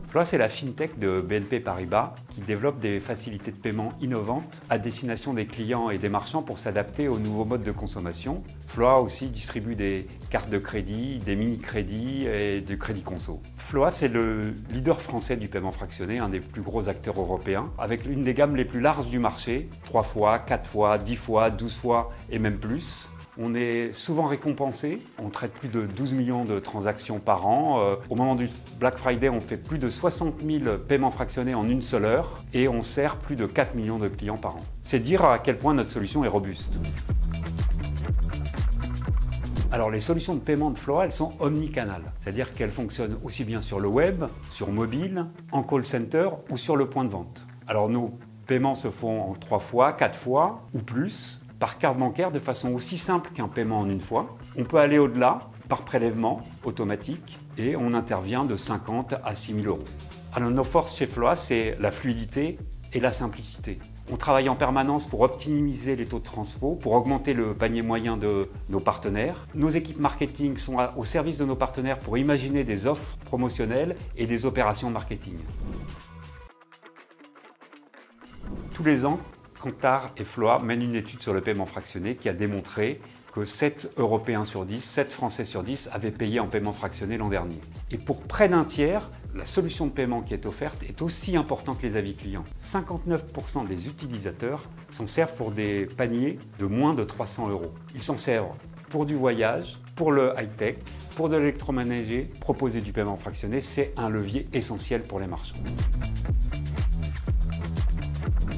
Floa, c'est la FinTech de BNP Paribas qui développe des facilités de paiement innovantes à destination des clients et des marchands pour s'adapter aux nouveaux modes de consommation. Floa aussi distribue des cartes de crédit, des mini-crédits et du crédit conso. Floa, c'est le leader français du paiement fractionné, un des plus gros acteurs européens, avec une des gammes les plus larges du marché, 3 fois, 4 fois, 10 fois, 12 fois et même plus. On est souvent récompensé, on traite plus de 12 millions de transactions par an. Au moment du Black Friday, on fait plus de 60 000 paiements fractionnés en une seule heure et on sert plus de 4 millions de clients par an. C'est dire à quel point notre solution est robuste. Alors les solutions de paiement de Floa, elles sont omnicanales, c'est-à-dire qu'elles fonctionnent aussi bien sur le web, sur mobile, en call center ou sur le point de vente. Alors nos paiements se font en 3 fois, 4 fois ou plus, par carte bancaire de façon aussi simple qu'un paiement en une fois. On peut aller au-delà par prélèvement automatique et on intervient de 50 à 6 000 euros. Alors nos forces chez Floa, c'est la fluidité et la simplicité. On travaille en permanence pour optimiser les taux de transfo, pour augmenter le panier moyen de nos partenaires. Nos équipes marketing sont au service de nos partenaires pour imaginer des offres promotionnelles et des opérations marketing. Tous les ans, Kantar et Floa mènent une étude sur le paiement fractionné qui a démontré que 7 Européens sur 10, 7 Français sur 10 avaient payé en paiement fractionné l'an dernier. Et pour près d'un tiers, la solution de paiement qui est offerte est aussi importante que les avis clients. 59% des utilisateurs s'en servent pour des paniers de moins de 300 euros. Ils s'en servent pour du voyage, pour le high-tech, pour de l'électroménager. Proposer du paiement fractionné, c'est un levier essentiel pour les marchands.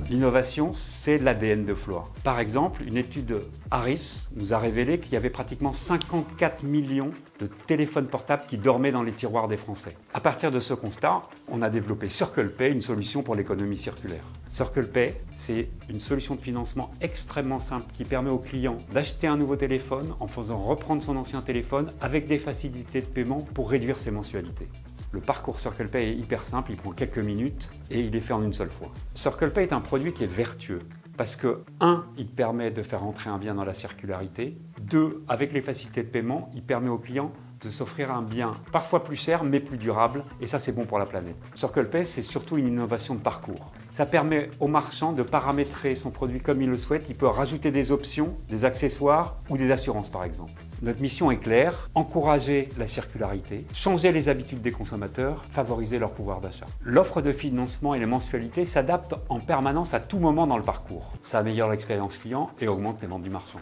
L'innovation, c'est l'ADN de Floa. Par exemple, une étude Harris nous a révélé qu'il y avait pratiquement 54 millions de téléphones portables qui dormaient dans les tiroirs des Français. À partir de ce constat, on a développé CirclePay, une solution pour l'économie circulaire. CirclePay, c'est une solution de financement extrêmement simple qui permet au client d'acheter un nouveau téléphone en faisant reprendre son ancien téléphone avec des facilités de paiement pour réduire ses mensualités. Le parcours CirclePay est hyper simple, il prend quelques minutes et il est fait en une seule fois. CirclePay est un produit qui est vertueux parce que 1, il permet de faire entrer un bien dans la circularité. 2, avec les facilités de paiement, il permet au client de s'offrir un bien parfois plus cher mais plus durable et ça c'est bon pour la planète. CirclePay, c'est surtout une innovation de parcours. Ça permet au marchand de paramétrer son produit comme il le souhaite. Il peut rajouter des options, des accessoires ou des assurances par exemple. Notre mission est claire, encourager la circularité, changer les habitudes des consommateurs, favoriser leur pouvoir d'achat. L'offre de financement et les mensualités s'adaptent en permanence à tout moment dans le parcours. Ça améliore l'expérience client et augmente les ventes du marchand.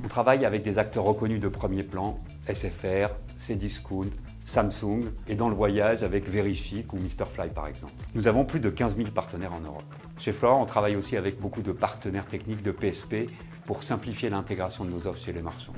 On travaille avec des acteurs reconnus de premier plan, SFR, Cdiscount, Samsung et dans le voyage avec Verichic ou Mr Fly par exemple. Nous avons plus de 15 000 partenaires en Europe. Chez Floa, on travaille aussi avec beaucoup de partenaires techniques de PSP pour simplifier l'intégration de nos offres chez les marchands.